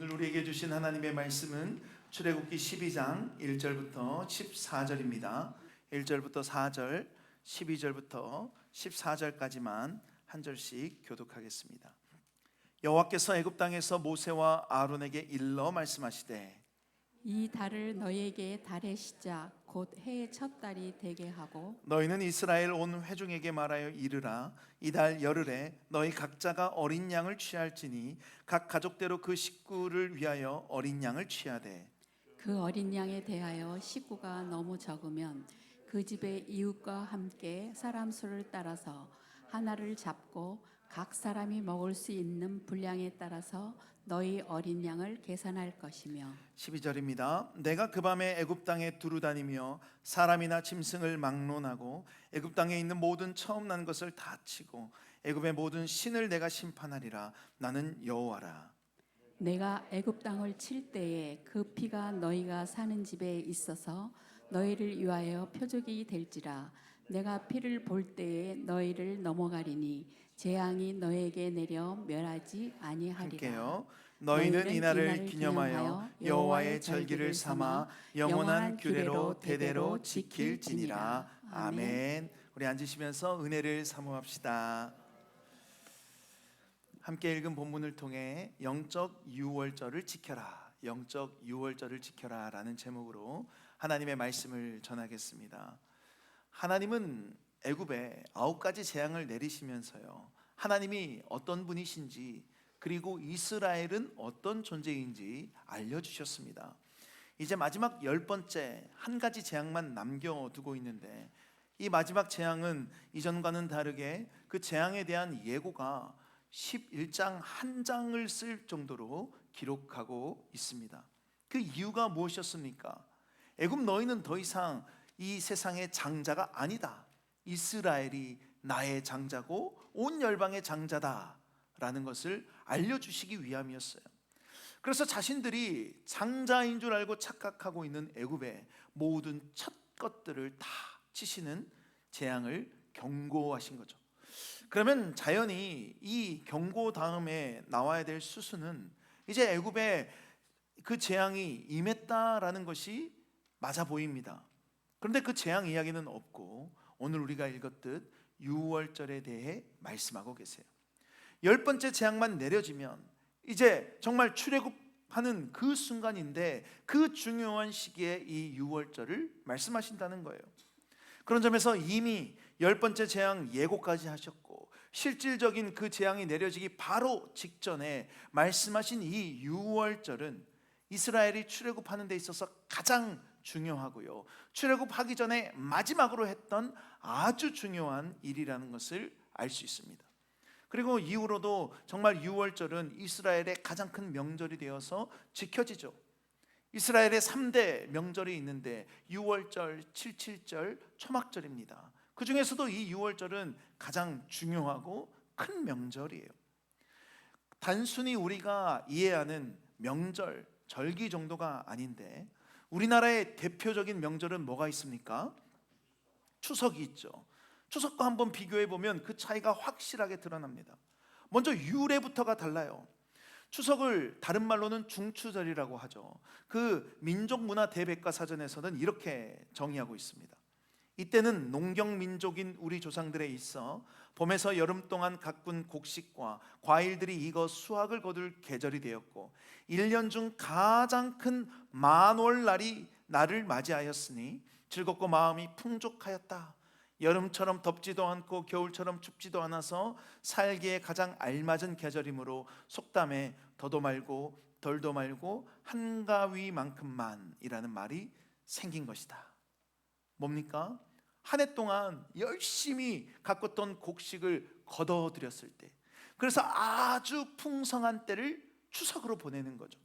오늘 우리에게 주신 하나님의 말씀은 출애굽기 12장 1절부터 14절입니다. 1절부터 4절, 12절부터 14절까지만 한 절씩 교독하겠습니다. 여호와께서 애굽 땅에서 모세와 아론에게 일러 말씀하시되 이 달을 너희에게 달의 시작 곧 해의 첫 달이 되게 하고 너희는 이스라엘 온 회중에게 말하여 이르라. 이달 열흘에 너희 각자가 어린 양을 취할지니 각 가족대로 그 식구를 위하여 어린 양을 취하되 그 어린 양에 대하여 식구가 너무 적으면 그 집의 이웃과 함께 사람 수를 따라서 하나를 잡고 각 사람이 먹을 수 있는 분량에 따라서 너희 어린 양을 계산할 것이며 12절입니다. 내가 그 밤에 애굽 땅에 두루다니며 사람이나 짐승을 막론하고 애굽 땅에 있는 모든 처음 난 것을 다 치고 애굽의 모든 신을 내가 심판하리라. 나는 여호와라. 내가 애굽 땅을 칠 때에 그 피가 너희가 사는 집에 있어서 너희를 위하여 표적이 될지라. 내가 피를 볼 때에 너희를 넘어가리니 재앙이 너희에게 내려 멸하지 아니하리라. 함께요. 너희는 이날을 기념하여 여호와의 절기를 삼아 영원한 규례로 대대로 지킬지니라. 아멘. 우리 앉으시면서 은혜를 사모합시다. 함께 읽은 본문을 통해 영적 유월절을 지켜라, 영적 유월절을 지켜라 라는 제목으로 하나님의 말씀을 전하겠습니다. 하나님은 애굽에 9가지 재앙을 내리시면서요, 하나님이 어떤 분이신지 그리고 이스라엘은 어떤 존재인지 알려주셨습니다. 이제 마지막 10번째 한 가지 재앙만 남겨두고 있는데, 이 마지막 재앙은 이전과는 다르게 그 재앙에 대한 예고가 11장 한 장을 쓸 정도로 기록하고 있습니다. 그 이유가 무엇이었습니까? 애굽 너희는 더 이상 이 세상의 장자가 아니다. 이스라엘이 나의 장자고 온 열방의 장자다 라는 것을 알려주시기 위함이었어요. 그래서 자신들이 장자인 줄 알고 착각하고 있는 애굽의 모든 첫 것들을 다 치시는 재앙을 경고하신 거죠. 그러면 자연히 이 경고 다음에 나와야 될 수수는 이제 애굽에 그 재앙이 임했다라는 것이 맞아 보입니다. 그런데 그 재앙 이야기는 없고 오늘 우리가 읽었듯 유월절에 대해 말씀하고 계세요. 10번째 재앙만 내려지면 이제 정말 출애굽하는 그 순간인데, 그 중요한 시기에 이 유월절을 말씀하신다는 거예요. 그런 점에서 이미 10번째 재앙 예고까지 하셨고, 실질적인 그 재앙이 내려지기 바로 직전에 말씀하신 이 유월절은 이스라엘이 출애굽하는 데 있어서 가장 중요하고요, 출애굽하기 전에 마지막으로 했던 아주 중요한 일이라는 것을 알 수 있습니다. 그리고 이후로도 정말 유월절은 이스라엘의 가장 큰 명절이 되어서 지켜지죠. 이스라엘의 3대 명절이 있는데 유월절, 칠칠절, 초막절입니다. 그 중에서도 이 유월절은 가장 중요하고 큰 명절이에요. 단순히 우리가 이해하는 명절, 절기 정도가 아닌데, 우리나라의 대표적인 명절은 뭐가 있습니까? 추석이 있죠. 추석과 한번 비교해 보면 그 차이가 확실하게 드러납니다. 먼저 유래부터가 달라요. 추석을 다른 말로는 중추절이라고 하죠. 그 민족문화 대백과사전에서는 이렇게 정의하고 있습니다. 이때는 농경민족인 우리 조상들에 있어 봄에서 여름 동안 가꾼 곡식과 과일들이 익어 수확을 거둘 계절이 되었고, 1년 중 가장 큰 만월날이 나를 맞이하였으니 즐겁고 마음이 풍족하였다. 여름처럼 덥지도 않고 겨울처럼 춥지도 않아서 살기에 가장 알맞은 계절이므로 속담에 더도 말고 덜도 말고 한가위만큼만이라는 말이 생긴 것이다. 뭡니까? 한 해 동안 열심히 가꿨던 곡식을 거둬들였을 때, 그래서 아주 풍성한 때를 추석으로 보내는 거죠.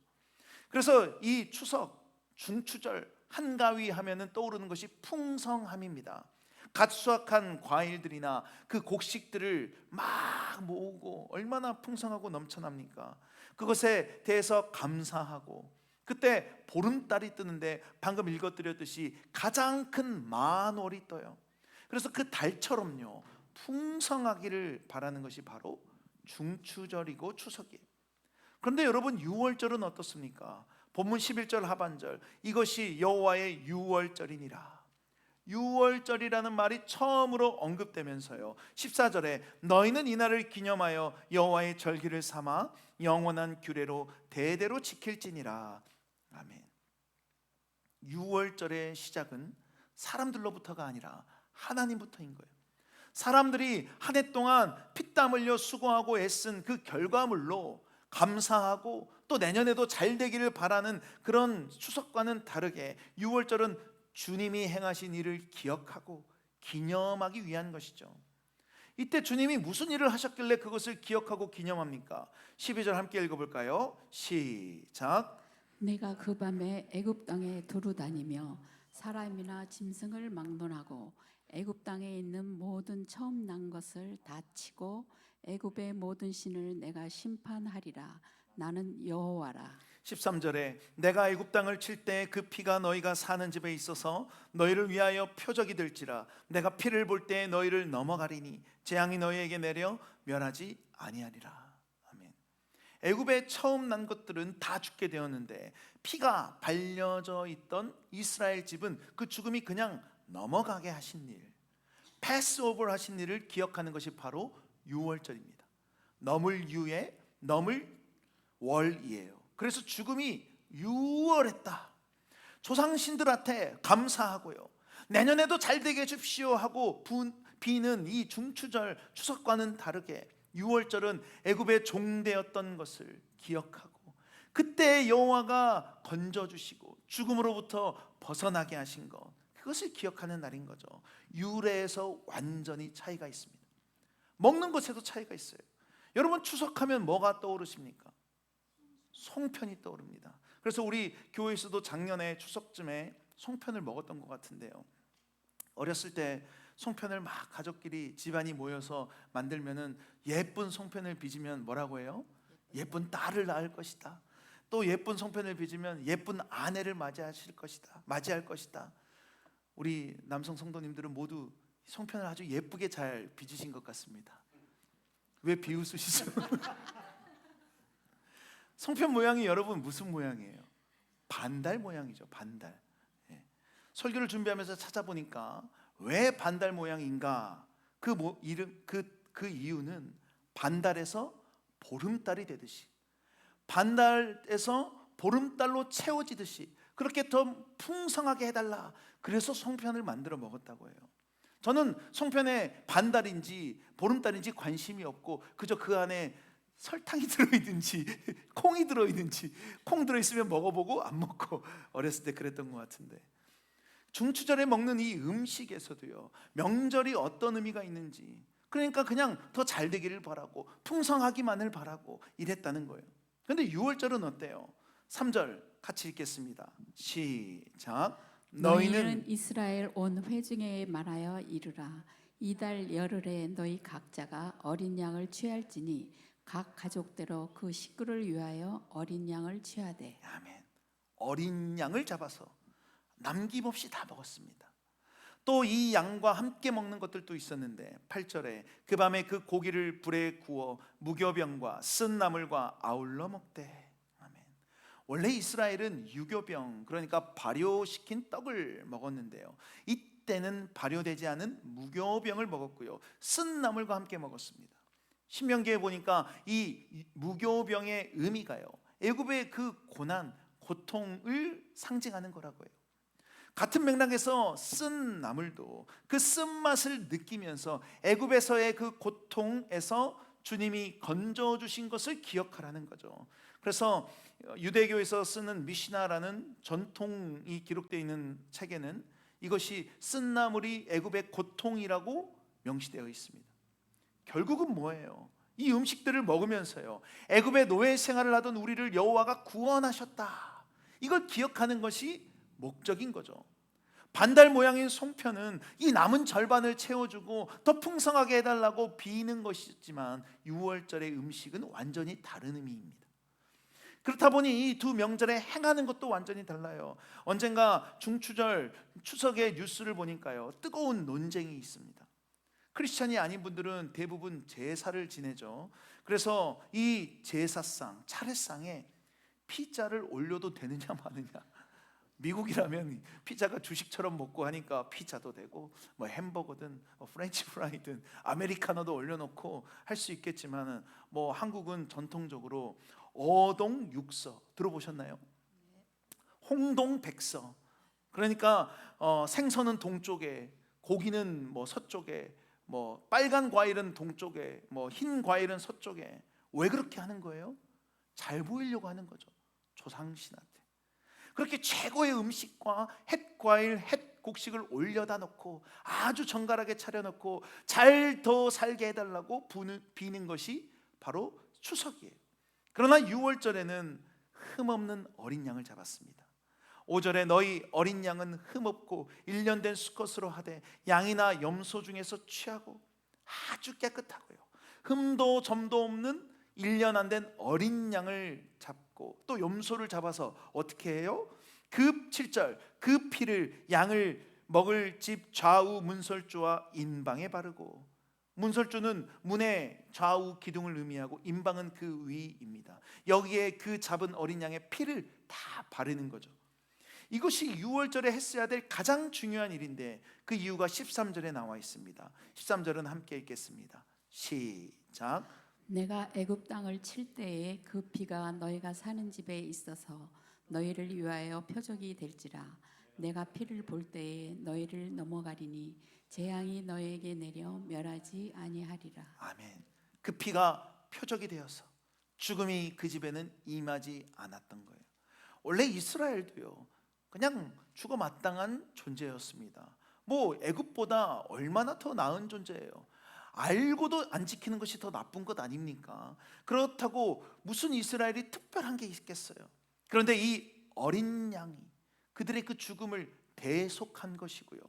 그래서 이 추석, 중추절, 한가위 하면은 떠오르는 것이 풍성함입니다. 갓 수확한 과일들이나 그 곡식들을 막 모으고 얼마나 풍성하고 넘쳐납니까? 그것에 대해서 감사하고, 그때 보름달이 뜨는데 방금 읽어드렸듯이 가장 큰 만월이 떠요. 그래서 그 달처럼요 풍성하기를 바라는 것이 바로 중추절이고 추석이에요. 그런데 여러분, 유월절은 어떻습니까? 본문 11절 하반절, 이것이 여호와의 유월절이니라. 유월절이라는 말이 처음으로 언급되면서요, 14절에 너희는 이날을 기념하여 여호와의 절기를 삼아 영원한 규례로 대대로 지킬지니라. 아멘. 유월절의 시작은 사람들로부터가 아니라 하나님부터인 거예요. 사람들이 한 해 동안 피땀 흘려 수고하고 애쓴 그 결과물로 감사하고 또 내년에도 잘 되기를 바라는 그런 추석과는 다르게 유월절은 주님이 행하신 일을 기억하고 기념하기 위한 것이죠. 이때 주님이 무슨 일을 하셨길래 그것을 기억하고 기념합니까? 12절 함께 읽어볼까요? 시작. 내가 그 밤에 애굽 땅에 두루 다니며 사람이나 짐승을 막론하고 애굽 땅에 있는 모든 처음 난 것을 다 치고 애굽의 모든 신을 내가 심판하리라. 나는 여호와라. 13절에 내가 애굽 땅을 칠 때 그 피가 너희가 사는 집에 있어서 너희를 위하여 표적이 될지라. 내가 피를 볼 때 너희를 넘어가리니 재앙이 너희에게 내려 멸하지 아니하리라. 아멘. 애굽에 처음 난 것들은 다 죽게 되었는데 피가 발려져 있던 이스라엘 집은 그 죽음이 그냥 넘어가게 하신 일, 패스오버 하신 일을 기억하는 것이 바로 유월절입니다. 넘을 유에 넘을 월이에요. 그래서 죽음이 유월했다. 조상신들한테 감사하고요, 내년에도 잘 되게 해줍시오 하고 비는 이 중추절 추석과는 다르게 유월절은 애굽의 종되었던 것을 기억하고 그때 여호와가 건져주시고 죽음으로부터 벗어나게 하신 것, 그것을 기억하는 날인 거죠. 유래에서 완전히 차이가 있습니다. 먹는 것에도 차이가 있어요. 여러분, 추석하면 뭐가 떠오르십니까? 송편이 떠오릅니다. 그래서 우리 교회에서도 작년에 추석쯤에 송편을 먹었던 것 같은데요, 어렸을 때 송편을 막 가족끼리 집안이 모여서 만들면은 예쁜 송편을 빚으면 뭐라고 해요? 예쁜 딸을 낳을 것이다. 또 예쁜 송편을 빚으면 예쁜 아내를 맞이할 것이다. 우리 남성 성도님들은 모두 송편을 아주 예쁘게 잘 빚으신 것 같습니다. 왜 비웃으시죠? 송편 모양이 여러분 무슨 모양이에요? 반달 모양이죠. 반달. 예. 설교를 준비하면서 찾아보니까 왜 반달 모양인가? 그 이유는 반달에서 보름달이 되듯이, 반달에서 보름달로 채워지듯이 그렇게 더 풍성하게 해달라. 그래서 송편을 만들어 먹었다고 해요. 저는 송편에 반달인지 보름달인지 관심이 없고 그저 그 안에 설탕이 들어있는지 콩이 들어있는지, 콩 들어있으면 먹어보고 안 먹고 어렸을 때 그랬던 것 같은데, 중추절에 먹는 이 음식에서도요, 명절이 어떤 의미가 있는지, 그러니까 그냥 더 잘 되기를 바라고 풍성하기만을 바라고 이랬다는 거예요. 그런데 유월절은 어때요? 3절 같이 읽겠습니다. 시작. 너희는 이스라엘 온 회중에 말하여 이르라. 이달 열흘에 너희 각자가 어린 양을 취할지니 각 가족대로 그 식구를 위하여 어린 양을 취하되. 아멘. 어린 양을 잡아서 남김없이 다 먹었습니다. 또 이 양과 함께 먹는 것들도 있었는데 8절에 그 밤에 그 고기를 불에 구워 무교병과 쓴 나물과 아울러 먹되. 아멘. 원래 이스라엘은 유교병, 그러니까 발효시킨 떡을 먹었는데요, 이때는 발효되지 않은 무교병을 먹었고요, 쓴 나물과 함께 먹었습니다. 신명기에 보니까 이 무교병의 의미가요, 애굽의 그 고난, 고통을 상징하는 거라고 해요. 같은 맥락에서 쓴 나물도 그 쓴맛을 느끼면서 애굽에서의 그 고통에서 주님이 건져주신 것을 기억하라는 거죠. 그래서 유대교에서 쓰는 미시나라는 전통이 기록되어 있는 책에는 이것이 쓴 나물이 애굽의 고통이라고 명시되어 있습니다. 결국은 뭐예요? 이 음식들을 먹으면서요, 애굽의 노예 생활을 하던 우리를 여호와가 구원하셨다, 이걸 기억하는 것이 목적인 거죠. 반달 모양인 송편은 이 남은 절반을 채워주고 더 풍성하게 해달라고 비는 것이지만 유월절의 음식은 완전히 다른 의미입니다. 그렇다 보니 이 두 명절에 행하는 것도 완전히 달라요. 언젠가 중추절 추석의 뉴스를 보니까요, 뜨거운 논쟁이 있습니다. 크리스찬이 아닌 분들은 대부분 제사를 지내죠. 그래서 이 제사상, 차례상에 피자를 올려도 되느냐 마느냐. 미국이라면 피자가 주식처럼 먹고 하니까 피자도 되고 뭐 햄버거든 프렌치 프라이든 아메리카노도 올려놓고 할 수 있겠지만은 뭐 한국은 전통적으로 어동육서 들어보셨나요? 홍동백서. 그러니까 생선은 동쪽에, 고기는 뭐 서쪽에, 뭐 빨간 과일은 동쪽에, 뭐 흰 과일은 서쪽에. 왜 그렇게 하는 거예요? 잘 보이려고 하는 거죠. 조상신한테. 그렇게 최고의 음식과 햇과일, 햇곡식을 올려다 놓고 아주 정갈하게 차려놓고 잘 더 살게 해달라고 비는 것이 바로 추석이에요. 그러나 6월절에는 흠없는 어린 양을 잡았습니다. 5절에 너희 어린 양은 흠없고 1년 된 수컷으로 하되 양이나 염소 중에서 취하고 아주 깨끗하고요, 흠도 점도 없는 1년 안 된 어린 양을 잡고 또 염소를 잡아서 어떻게 해요? 그 7절 그 피를 양을 먹을 집 좌우 문설주와 인방에 바르고, 문설주는 문의 좌우 기둥을 의미하고 인방은 그 위입니다. 여기에 그 잡은 어린 양의 피를 다 바르는 거죠. 이것이 6월절에 했어야 될 가장 중요한 일인데 그 이유가 13절에 나와 있습니다. 13절은 함께 읽겠습니다. 시작. 내가 애굽 땅을 칠 때에 그 피가 너희가 사는 집에 있어서 너희를 위하여 표적이 될지라. 내가 피를 볼 때에 너희를 넘어가리니 재앙이 너희에게 내려 멸하지 아니하리라. 아멘. 그 피가 표적이 되어서 죽음이 그 집에는 임하지 않았던 거예요. 원래 이스라엘도요, 그냥 죽어 마땅한 존재였습니다. 뭐 애굽보다 얼마나 더 나은 존재예요. 알고도 안 지키는 것이 더 나쁜 것 아닙니까? 그렇다고 무슨 이스라엘이 특별한 게 있겠어요? 그런데 이 어린 양이 그들의 그 죽음을 대속한 것이고요,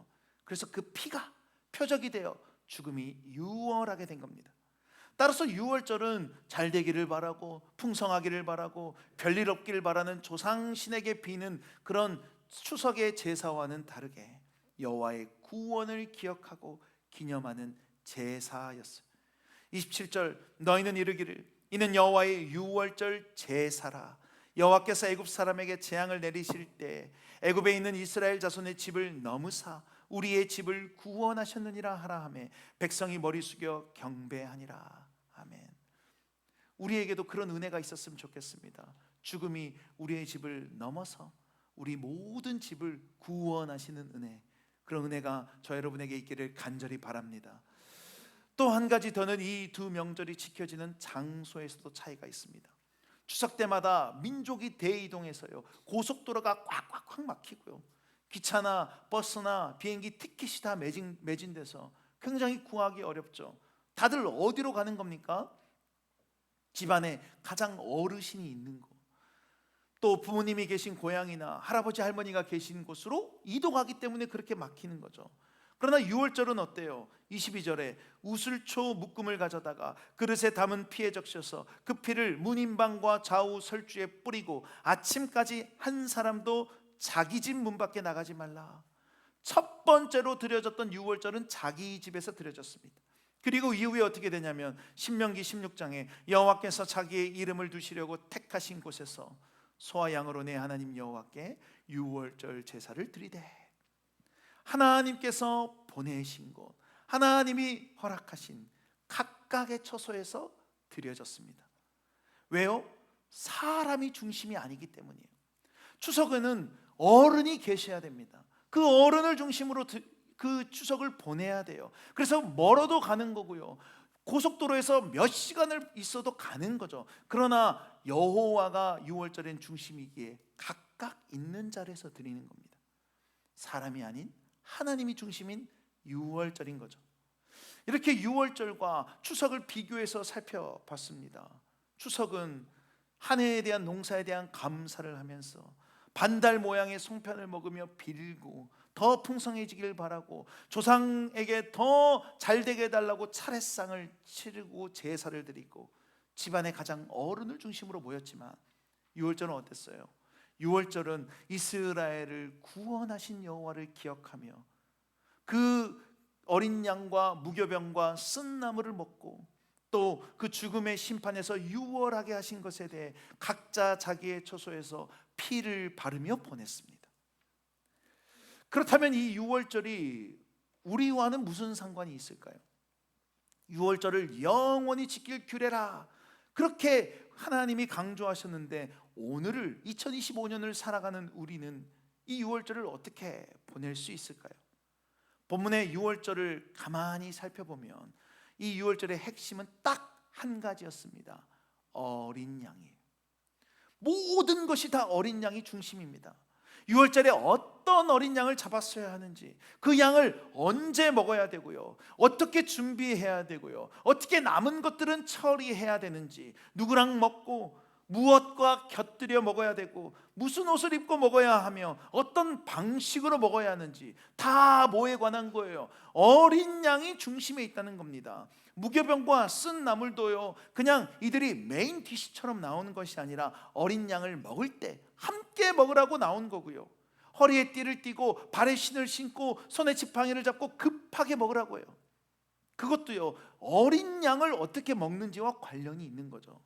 그래서 그 피가 표적이 되어 죽음이 유월하게 된 겁니다. 따라서 6월절은 잘 되기를 바라고 풍성하기를 바라고 별일 없기를 바라는 조상신에게 비는 그런 추석의 제사와는 다르게 여호와의 구원을 기억하고 기념하는 제사였어요. 27절 너희는 이르기를 이는 여호와의 6월절 제사라. 여호와께서 애굽 사람에게 재앙을 내리실 때 애굽에 있는 이스라엘 자손의 집을 넘으사 우리의 집을 구원하셨느니라 하라 하매 백성이 머리 숙여 경배하니라. 아멘. 우리에게도 그런 은혜가 있었으면 좋겠습니다. 죽음이 우리의 집을 넘어서 우리 모든 집을 구원하시는 은혜, 그런 은혜가 저 여러분에게 있기를 간절히 바랍니다. 또 한 가지 더는 이 두 명절이 지켜지는 장소에서도 차이가 있습니다. 추석 때마다 민족이 대이동해서요, 고속도로가 꽉꽉꽉 막히고요, 기차나 버스나 비행기 티켓이 다 매진돼서 굉장히 구하기 어렵죠. 다들 어디로 가는 겁니까? 집안에 가장 어르신이 있는 곳, 또 부모님이 계신 고향이나 할아버지 할머니가 계신 곳으로 이동하기 때문에 그렇게 막히는 거죠. 그러나 6월절은 어때요? 22절에 우슬초 묶음을 가져다가 그릇에 담은 피에 적셔서 그 피를 문인방과 좌우 설주에 뿌리고 아침까지 한 사람도 자기 집 문 밖에 나가지 말라. 첫 번째로 드려졌던 6월절은 자기 집에서 드려졌습니다. 그리고 이후에 어떻게 되냐면 신명기 16장에 여호와께서 자기의 이름을 두시려고 택하신 곳에서 소와 양으로 내 하나님 여호와께 6월절 제사를 드리되, 하나님께서 보내신 곳, 하나님이 허락하신 각각의 처소에서 드려졌습니다. 왜요? 사람이 중심이 아니기 때문이에요. 추석에는 어른이 계셔야 됩니다. 그 어른을 중심으로 그 추석을 보내야 돼요. 그래서 멀어도 가는 거고요, 고속도로에서 몇 시간을 있어도 가는 거죠. 그러나 여호와가 6월절엔 중심이기에 각각 있는 자리에서 드리는 겁니다. 사람이 아닌 하나님이 중심인 6월절인 거죠. 이렇게 6월절과 추석을 비교해서 살펴봤습니다. 추석은 한 해에 대한 농사에 대한 감사를 하면서 반달 모양의 송편을 먹으며 빌고 더 풍성해지길 바라고 조상에게 더 잘되게 해달라고 차례상을 치르고 제사를 드리고 집안의 가장 어른을 중심으로 모였지만 6월절은 어땠어요? 6월절은 이스라엘을 구원하신 여호와를 기억하며 그 어린 양과 무교병과 쓴 나물을 먹고 또 그 죽음의 심판에서 유월하게 하신 것에 대해 각자 자기의 처소에서 피를 바르며 보냈습니다. 그렇다면 이 유월절이 우리와는 무슨 상관이 있을까요? 유월절을 영원히 지킬 규례라, 그렇게 하나님이 강조하셨는데 오늘을 2025년을 살아가는 우리는 이 유월절을 어떻게 보낼 수 있을까요? 본문의 유월절을 가만히 살펴보면 이 유월절의 핵심은 딱 한 가지였습니다. 어린 양이에요. 모든 것이 다 어린 양이 중심입니다. 유월절에 어떤 어린 양을 잡았어야 하는지, 그 양을 언제 먹어야 되고요, 어떻게 준비해야 되고요, 어떻게 남은 것들은 처리해야 되는지, 누구랑 먹고 무엇과 곁들여 먹어야 되고 무슨 옷을 입고 먹어야 하며 어떤 방식으로 먹어야 하는지 다 뭐에 관한 거예요? 어린 양이 중심에 있다는 겁니다. 무교병과 쓴 나물도요, 그냥 이들이 메인 디시처럼 나오는 것이 아니라 어린 양을 먹을 때 함께 먹으라고 나온 거고요, 허리에 띠를 띠고 발에 신을 신고 손에 지팡이를 잡고 급하게 먹으라고요. 그것도요, 어린 양을 어떻게 먹는지와 관련이 있는 거죠.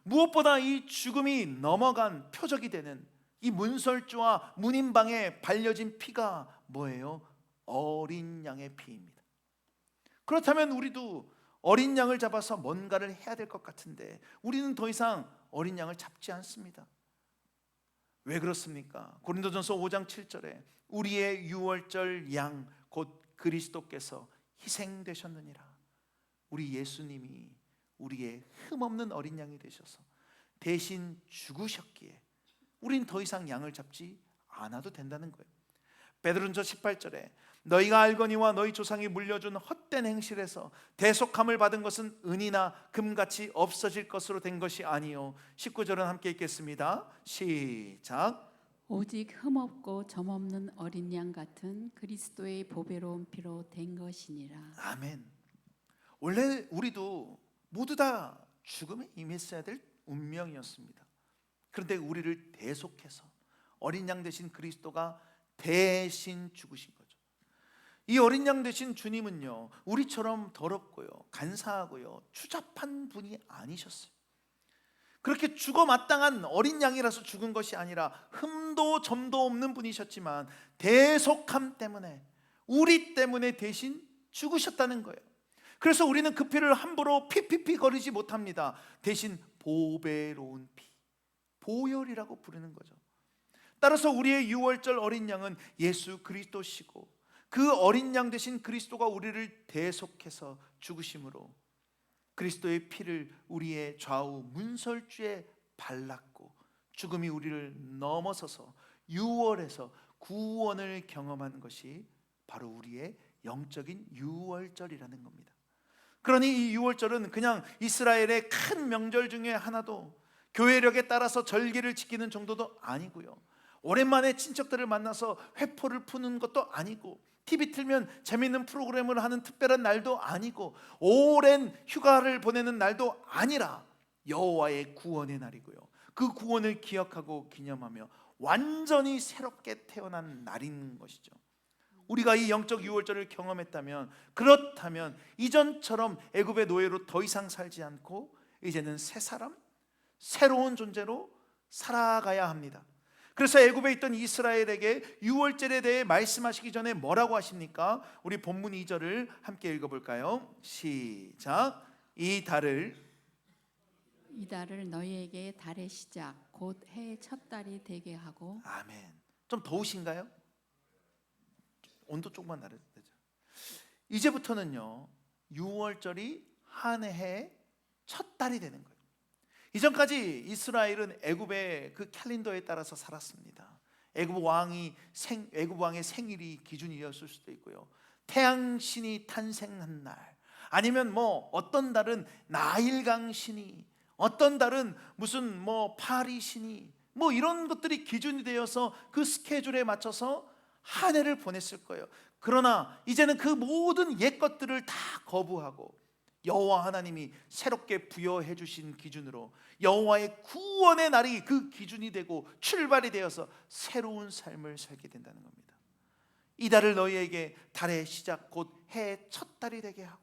무엇보다 이 죽음이 넘어간 표적이 되는 이 문설주와 문인방에 발려진 피가 뭐예요? 어린 양의 피입니다. 그렇다면 우리도 어린 양을 잡아서 뭔가를 해야 될 것 같은데 우리는 더 이상 어린 양을 잡지 않습니다. 왜 그렇습니까? 고린도전서 5장 7절에 우리의 유월절 양 곧 그리스도께서 희생되셨느니라. 우리 예수님이 우리의 흠없는 어린 양이 되셔서 대신 죽으셨기에 우린 더 이상 양을 잡지 않아도 된다는 거예요. 베드로전서 18절에 너희가 알거니와 너희 조상이 물려준 헛된 행실에서 대속함을 받은 것은 은이나 금같이 없어질 것으로 된 것이 아니요. 19절은 함께 읽겠습니다. 시작. 오직 흠없고 점없는 어린 양 같은 그리스도의 보배로운 피로 된 것이니라. 아멘. 원래 우리도 모두 다 죽음에 임했어야 될 운명이었습니다. 그런데 우리를 대속해서 어린 양 되신 그리스도가 대신 죽으신 거죠. 이 어린 양 되신 주님은요, 우리처럼 더럽고요, 간사하고요, 추잡한 분이 아니셨어요. 그렇게 죽어 마땅한 어린 양이라서 죽은 것이 아니라 흠도 점도 없는 분이셨지만 대속함 때문에, 우리 때문에 대신 죽으셨다는 거예요. 그래서 우리는 그 피를 함부로 피피피 거리지 못합니다. 대신 보배로운 피, 보혈이라고 부르는 거죠. 따라서 우리의 유월절 어린 양은 예수 그리스도시고 그 어린 양 되신 그리스도가 우리를 대속해서 죽으심으로 그리스도의 피를 우리의 좌우 문설주에 발랐고 죽음이 우리를 넘어서서 유월에서 구원을 경험하는 것이 바로 우리의 영적인 유월절이라는 겁니다. 그러니 이 유월절은 그냥 이스라엘의 큰 명절 중에 하나도 교회력에 따라서 절기를 지키는 정도도 아니고요, 오랜만에 친척들을 만나서 회포를 푸는 것도 아니고 TV 틀면 재미있는 프로그램을 하는 특별한 날도 아니고 오랜 휴가를 보내는 날도 아니라 여호와의 구원의 날이고요, 그 구원을 기억하고 기념하며 완전히 새롭게 태어난 날인 것이죠. 우리가 이 영적 유월절을 경험했다면, 그렇다면 이전처럼 애굽의 노예로 더 이상 살지 않고 이제는 새 사람, 새로운 존재로 살아가야 합니다. 그래서 애굽에 있던 이스라엘에게 유월절에 대해 말씀하시기 전에 뭐라고 하십니까? 우리 본문 2절을 함께 읽어볼까요? 시작. 이 달을 너희에게 달의 시작 곧 해의 첫 달이 되게 하고. 아멘. 좀 더우신가요? 온도 조금만 낮아도 되죠. 이제부터는요, 유월절이 한 해의 첫 달이 되는 거예요. 이전까지 이스라엘은 애굽의 그 캘린더에 따라서 살았습니다. 애굽 왕의 생일이 기준이었을 수도 있고요, 태양신이 탄생한 날, 아니면 뭐 어떤 달은 나일강 신이, 어떤 달은 무슨 뭐 파리 신이, 뭐 이런 것들이 기준이 되어서 그 스케줄에 맞춰서 한 해를 보냈을 거예요. 그러나 이제는 그 모든 옛 것들을 다 거부하고 여호와 하나님이 새롭게 부여해 주신 기준으로 여호와의 구원의 날이 그 기준이 되고 출발이 되어서 새로운 삶을 살게 된다는 겁니다. 이달을 너희에게 달의 시작 곧 해의 첫 달이 되게 하고.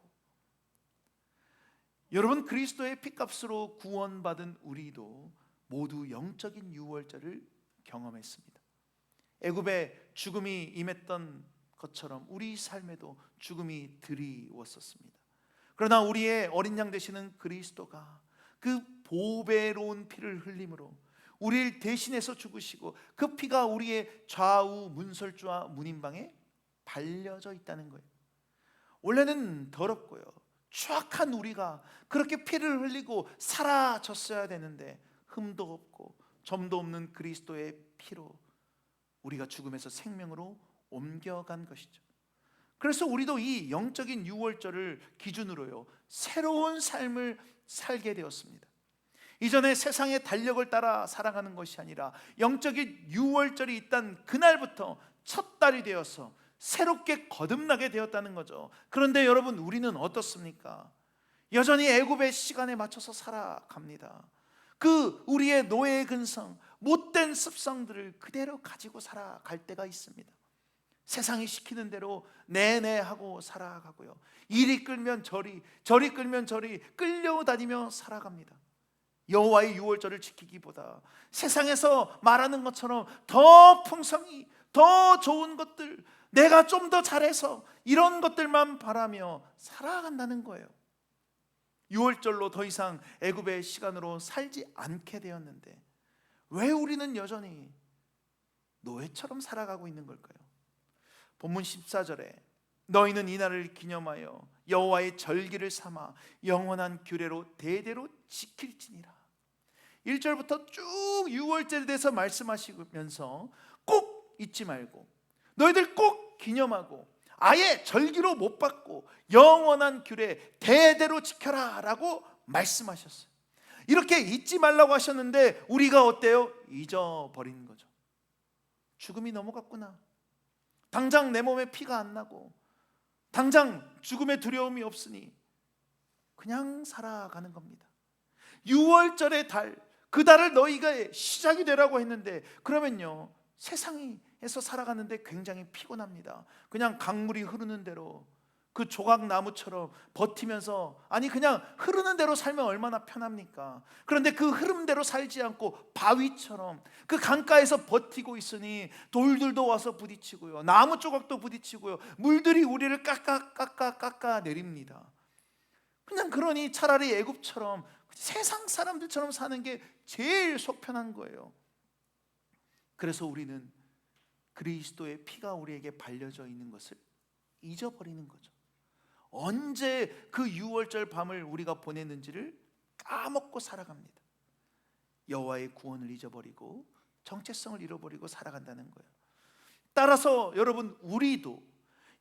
여러분, 그리스도의 피값으로 구원받은 우리도 모두 영적인 유월절을 경험했습니다. 애굽에 죽음이 임했던 것처럼 우리 삶에도 죽음이 드리웠었습니다. 그러나 우리의 어린 양 되시는 그리스도가 그 보배로운 피를 흘림으로 우리를 대신해서 죽으시고 그 피가 우리의 좌우 문설주와 문인방에 발려져 있다는 거예요. 원래는 더럽고요 추악한 우리가 그렇게 피를 흘리고 사라졌어야 되는데 흠도 없고 점도 없는 그리스도의 피로 우리가 죽음에서 생명으로 옮겨간 것이죠. 그래서 우리도 이 영적인 유월절을 기준으로요 새로운 삶을 살게 되었습니다. 이전에 세상의 달력을 따라 살아가는 것이 아니라 영적인 유월절이 있던 그날부터 첫 달이 되어서 새롭게 거듭나게 되었다는 거죠. 그런데 여러분, 우리는 어떻습니까? 여전히 애굽의 시간에 맞춰서 살아갑니다. 그 우리의 노예의 근성, 못된 습성들을 그대로 가지고 살아갈 때가 있습니다. 세상이 시키는 대로 네네 하고 살아가고요, 이리 끌면 저리, 저리 끌면 저리 끌려다니며 살아갑니다. 여호와의 유월절을 지키기보다 세상에서 말하는 것처럼 더 풍성히, 더 좋은 것들, 내가 좀 더 잘해서 이런 것들만 바라며 살아간다는 거예요. 유월절로 더 이상 애굽의 시간으로 살지 않게 되었는데 왜 우리는 여전히 노예처럼 살아가고 있는 걸까요? 본문 14절에 너희는 이날을 기념하여 여호와의 절기를 삼아 영원한 규례로 대대로 지킬지니라. 1절부터 쭉 유월절에 대해서 말씀하시면서 꼭 잊지 말고 너희들 꼭 기념하고 아예 절기로 못 받고 영원한 규례 대대로 지켜라 라고 말씀하셨어요. 이렇게 잊지 말라고 하셨는데 우리가 어때요? 잊어버린 거죠. 죽음이 넘어갔구나, 당장 내 몸에 피가 안 나고 당장 죽음의 두려움이 없으니 그냥 살아가는 겁니다. 유월절의 달, 그 달을 너희가 시작이 되라고 했는데 그러면요 세상에서 살아가는데 굉장히 피곤합니다. 그냥 강물이 흐르는 대로 그 조각나무처럼 버티면서, 아니 그냥 흐르는 대로 살면 얼마나 편합니까? 그런데 그 흐름대로 살지 않고 바위처럼 그 강가에서 버티고 있으니 돌들도 와서 부딪히고요, 나무 조각도 부딪히고요, 물들이 우리를 깎아 내립니다. 그냥 그러니 차라리 애굽처럼 세상 사람들처럼 사는 게 제일 속 편한 거예요. 그래서 우리는 그리스도의 피가 우리에게 발려져 있는 것을 잊어버리는 거죠. 언제 그 유월절 밤을 우리가 보냈는지를 까먹고 살아갑니다. 여호와의 구원을 잊어버리고 정체성을 잃어버리고 살아간다는 거예요. 따라서 여러분, 우리도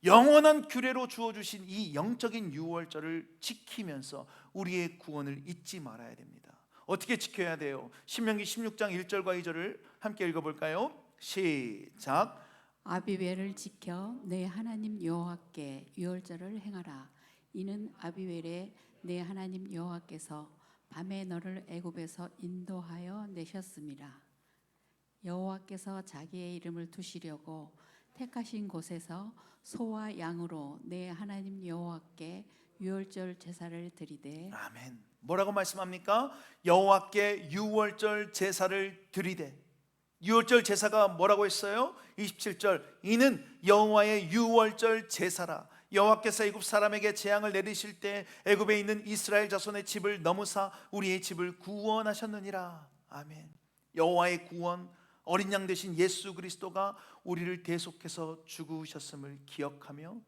영원한 규례로 주어주신 이 영적인 유월절을 지키면서 우리의 구원을 잊지 말아야 됩니다. 어떻게 지켜야 돼요? 신명기 16장 1절과 2절을 함께 읽어볼까요? 시작. 아비벨을 지켜 내 하나님 여호와께 유월절을 행하라. 이는 아비벨에 내 하나님 여호와께서 밤에 너를 애굽에서 인도하여 내셨음이라. 여호와께서 자기의 이름을 두시려고 택하신 곳에서 소와 양으로 내 하나님 여호와께 유월절 제사를 드리되. 아멘. 뭐라고 말씀합니까? 여호와께 유월절 제사를 드리되. 유월절 제사가 뭐라고 했어요? 27절, 이는 여호와의 유월절 제사라. 여호와께서 애굽 사람에게 재앙을 내리실 때 애굽에 있는 이스라엘 자손의 집을 넘으사 우리의 집을 구원하셨느니라. 아멘. 여호와의 구원, 어린 양 되신 예수 그리스도가 우리를 대속해서 죽으셨음을 기억하며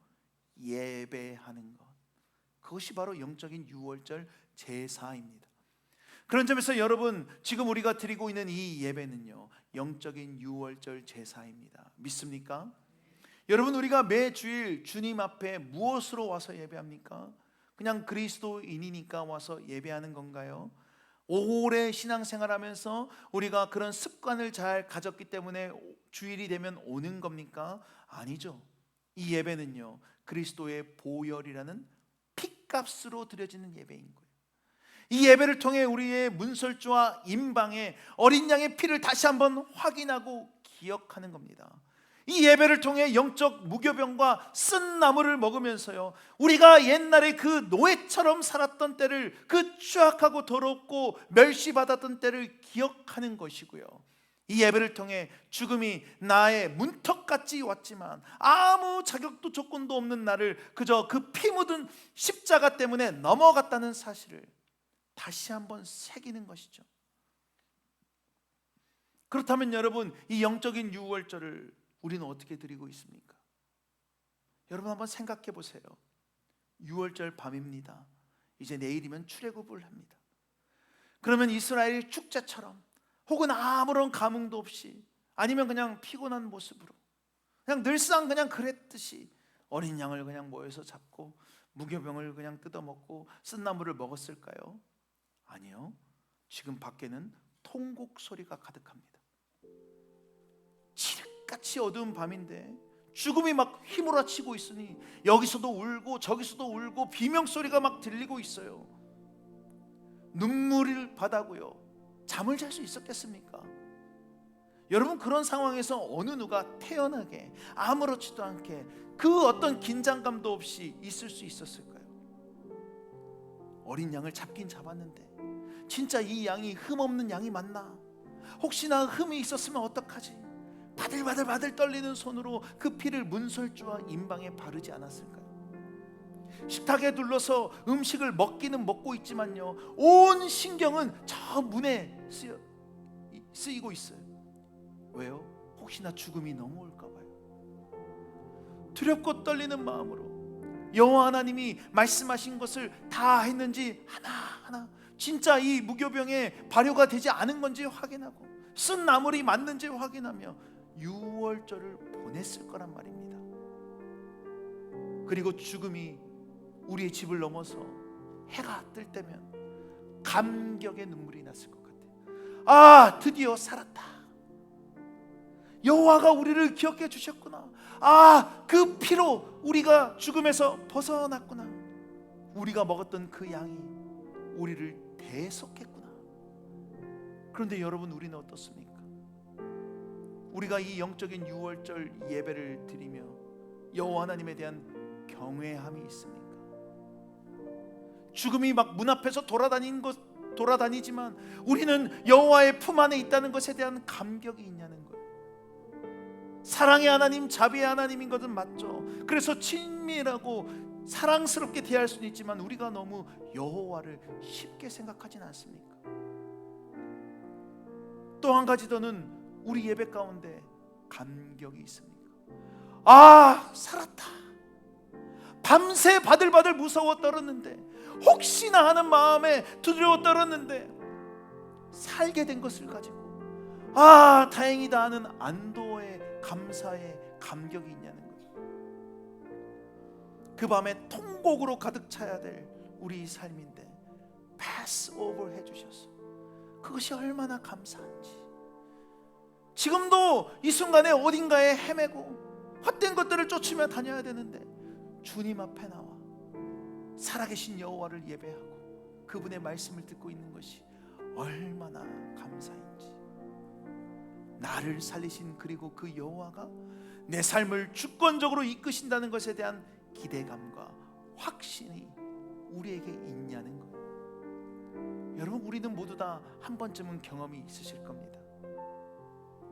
예배하는 것, 그것이 바로 영적인 유월절 제사입니다. 그런 점에서 여러분, 지금 우리가 드리고 있는 이 예배는요 영적인 유월절 제사입니다. 믿습니까? 여러분, 우리가 매 주일 주님 앞에 무엇으로 와서 예배합니까? 그냥 그리스도인이니까 와서 예배하는 건가요? 오래 신앙생활하면서 우리가 그런 습관을 잘 가졌기 때문에 주일이 되면 오는 겁니까? 아니죠. 이 예배는요 그리스도의 보혈이라는 피값으로 드려지는 예배인 거예요. 이 예배를 통해 우리의 문설주와 임방에 어린 양의 피를 다시 한번 확인하고 기억하는 겁니다. 이 예배를 통해 영적 무교병과 쓴 나물을 먹으면서요, 우리가 옛날에 그 노예처럼 살았던 때를, 그 추악하고 더럽고 멸시받았던 때를 기억하는 것이고요, 이 예배를 통해 죽음이 나의 문턱같이 왔지만 아무 자격도 조건도 없는 나를 그저 그 피 묻은 십자가 때문에 넘어갔다는 사실을 다시 한번 새기는 것이죠. 그렇다면 여러분, 이 영적인 유월절을 우리는 어떻게 드리고 있습니까? 여러분 한번 생각해 보세요. 유월절 밤입니다. 이제 내일이면 출애굽을 합니다. 그러면 이스라엘 축제처럼, 혹은 아무런 감흥도 없이, 아니면 그냥 피곤한 모습으로, 그냥 늘상 그냥 그랬듯이 어린 양을 그냥 모여서 잡고 무교병을 그냥 뜯어먹고 쓴나물을 먹었을까요? 아니요. 지금 밖에는 통곡 소리가 가득합니다. 칠흑같이 어두운 밤인데 죽음이 막 휘몰아치고 있으니 여기서도 울고 저기서도 울고 비명소리가 막 들리고 있어요. 눈물을 바다고요, 잠을 잘 수 있었겠습니까? 여러분, 그런 상황에서 어느 누가 태연하게 아무렇지도 않게 그 어떤 긴장감도 없이 있을 수 있었을까요? 어린 양을 잡긴 잡았는데 진짜 이 양이 흠없는 양이 맞나? 혹시나 흠이 있었으면 어떡하지? 바들바들 떨리는 손으로 그 피를 문설주와 임방에 바르지 않았을까요? 식탁에 둘러서 음식을 먹기는 먹고 있지만요, 온 신경은 저 문에 쓰이고 있어요. 왜요? 혹시나 죽음이 넘어올까 봐요. 두렵고 떨리는 마음으로 여호와 하나님이 말씀하신 것을 다 했는지 하나하나 진짜 이 무교병에 발효가 되지 않은 건지 확인하고, 쓴 나물이 맞는지 확인하며 유월절을 보냈을 거란 말입니다. 그리고 죽음이 우리의 집을 넘어서 해가 뜰 때면 감격의 눈물이 났을 것 같아요. 아, 드디어 살았다. 여호와가 우리를 기억해 주셨구나. 아, 그 피로 우리가 죽음에서 벗어났구나. 우리가 먹었던 그 양이 우리를 대속했구나. 그런데 여러분, 우리는 어떻습니까? 우리가 이 영적인 유월절 예배를 드리며 여호와 하나님에 대한 경외함이 있습니까? 죽음이 막 문 앞에서 돌아다니지만 우리는 여호와의 품 안에 있다는 것에 대한 감격이 있냐는 거예요. 사랑의 하나님, 자비의 하나님인 것은 맞죠. 그래서 친밀하고 사랑스럽게 대할 수는 있지만 우리가 너무 여호와를 쉽게 생각하진 않습니까? 또 한 가지 더는 우리 예배 가운데 감격이 있습니까? 아, 살았다. 밤새 바들바들 무서워 떨었는데, 혹시나 하는 마음에 두려워 떨었는데 살게 된 것을 가지고 아, 다행이다 하는 안도의 감사의 감격이 있냐는 거죠. 그 밤에 통곡으로 가득 차야 될 우리 삶인데 패스 오버 해주셔서 그것이 얼마나 감사한지. 지금도 이 순간에 어딘가에 헤매고 헛된 것들을 쫓으며 다녀야 되는데 주님 앞에 나와 살아계신 여호와를 예배하고 그분의 말씀을 듣고 있는 것이 얼마나 감사인지. 나를 살리신 그리고 그 여호와가 내 삶을 주권적으로 이끄신다는 것에 대한 기대감과 확신이 우리에게 있냐는 거예요. 여러분, 우리는 모두 다 한 번쯤은 경험이 있으실 겁니다.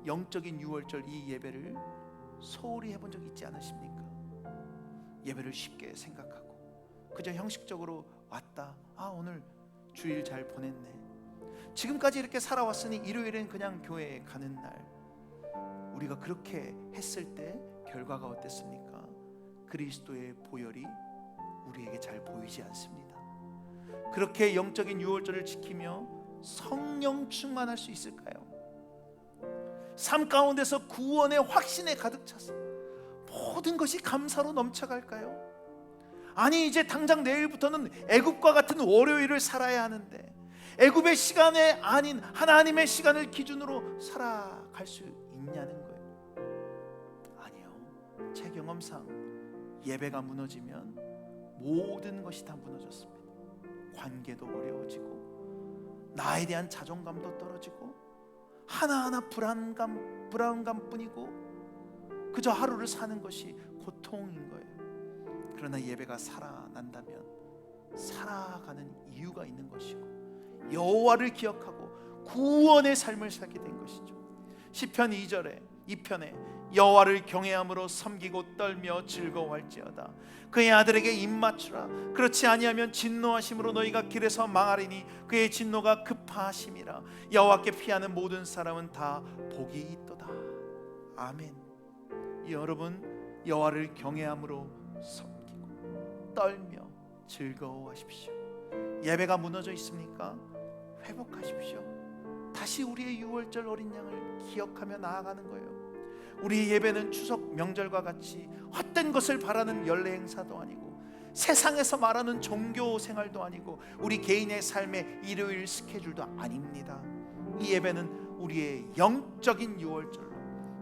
영적인 유월절 이 예배를 소홀히 해본 적 있지 않으십니까? 예배를 쉽게 생각하고 그저 형식적으로 왔다, 아, 오늘 주일 잘 보냈네, 지금까지 이렇게 살아왔으니 일요일엔 그냥 교회에 가는 날. 우리가 그렇게 했을 때 결과가 어땠습니까? 그리스도의 보혈이 우리에게 잘 보이지 않습니다. 그렇게 영적인 유월절을 지키며 성령 충만할 수 있을까요? 삶 가운데서 구원의 확신에 가득 차서 모든 것이 감사로 넘쳐갈까요? 아니, 이제 당장 내일부터는 애굽과 같은 월요일을 살아야 하는데 애굽의 시간에 아닌 하나님의 시간을 기준으로 살아갈 수 있냐는 거예요. 아니요. 제 경험상 예배가 무너지면 모든 것이 다 무너졌습니다. 관계도 어려워지고 나에 대한 자존감도 떨어지고 하나하나 불안감뿐이고 그저 하루를 사는 것이 고통인 거예요. 그러나 예배가 살아난다면 살아가는 이유가 있는 것이고 여호와를 기억하고 구원의 삶을 살게 된 것이죠. 시편 2절에 2편에 여호와를 경외함으로 섬기고 떨며 즐거워할지어다. 그의 아들에게 입맞추라. 그렇지 아니하면 진노하심으로 너희가 길에서 망하리니 그의 진노가 급하심이라. 여호와께 피하는 모든 사람은 다 복이 있도다. 아멘. 여러분, 여호와를 경외함으로 섬기고 떨며 즐거워하십시오. 예배가 무너져 있습니까? 회복하십시오. 다시 우리의 유월절 어린 양을 기억하며 나아가는 거예요. 우리의 예배는 추석 명절과 같이 헛된 것을 바라는 연례 행사도 아니고 세상에서 말하는 종교 생활도 아니고 우리 개인의 삶의 일요일 스케줄도 아닙니다. 이 예배는 우리의 영적인 유월절로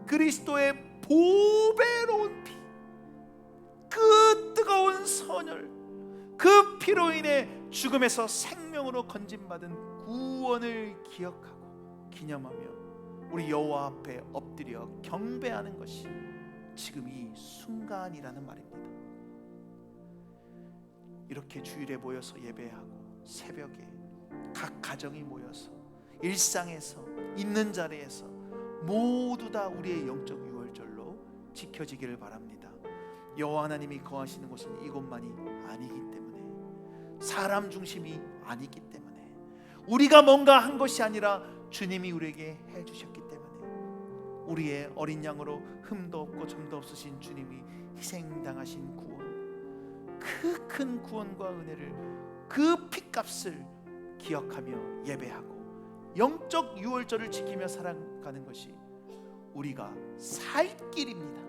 그리스도의 보배로운 피, 그 뜨거운 선열, 그 피로 인해 죽음에서 생명으로 건진받은 구원을 기억하고 기념하며 우리 여호와 앞에 엎드려 경배하는 것이 지금 이 순간이라는 말입니다. 이렇게 주일에 모여서 예배하고 새벽에 각 가정이 모여서 일상에서 있는 자리에서 모두 다 우리의 영적 유월절로 지켜지기를 바랍니다. 여호와 하나님이 거하시는 곳은 이곳만이 아니기 때문에, 사람 중심이 아니기 때문에, 우리가 뭔가 한 것이 아니라 주님이 우리에게 해주셨기 때문에, 우리의 어린 양으로 흠도 없고 점도 없으신 주님이 희생당하신 구원, 그 큰 구원과 은혜를, 그 피값을 기억하며 예배하고 영적 유월절을 지키며 살아가는 것이 우리가 살 길입니다.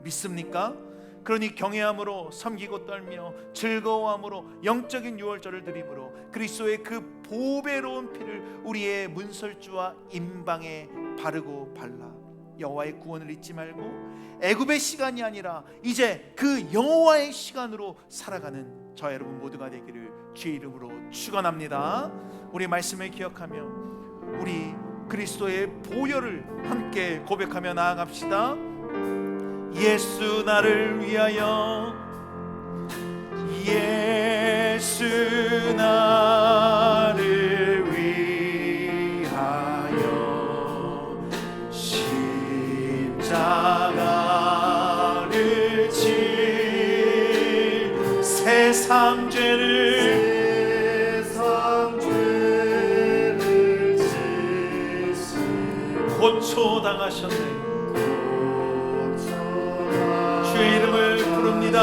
믿습니까? 그러니 경외함으로 섬기고 떨며 즐거워함으로 영적인 유월절을 드림으로 그리스도의 그 보배로운 피를 우리의 문설주와 임방에 바르고 발라 여호와의 구원을 잊지 말고 애굽의 시간이 아니라 이제 그 여호와의 시간으로 살아가는 저 여러분 모두가 되기를 주의 이름으로 축원합니다. 우리 말씀을 기억하며 우리 그리스도의 보혈을 함께 고백하며 나아갑시다. 예수 나를 위하여, 예수 나를 위하여 십자가를 지 세상 죄를 고초당하셨네. 주의 이름을 부릅니다.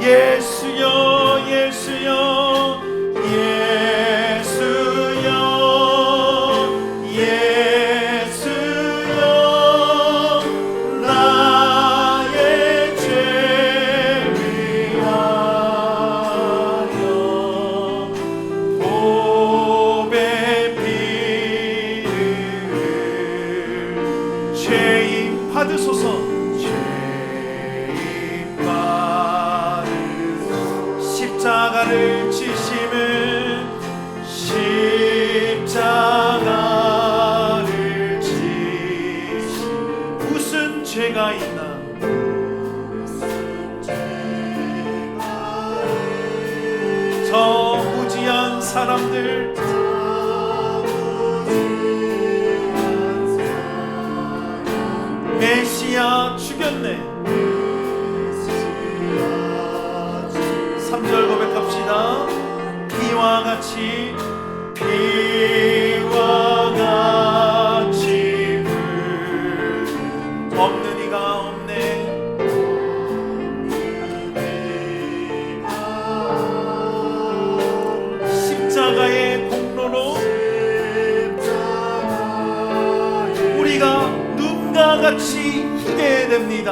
예수여, 예수여, 예수여, 예수여, 나의 죄 위하여 보배 피를 죄인 받으소서. 십자가를 지심은 십자가를 지심 무슨 죄가 있나 저 무지한 사람들 메시아 죽였네. 3절 고백합시다. 피와 같이 피와 같이 없는 이가 없네. 십자가의 공로로 우리가 눈과 같이 희게 됩니다.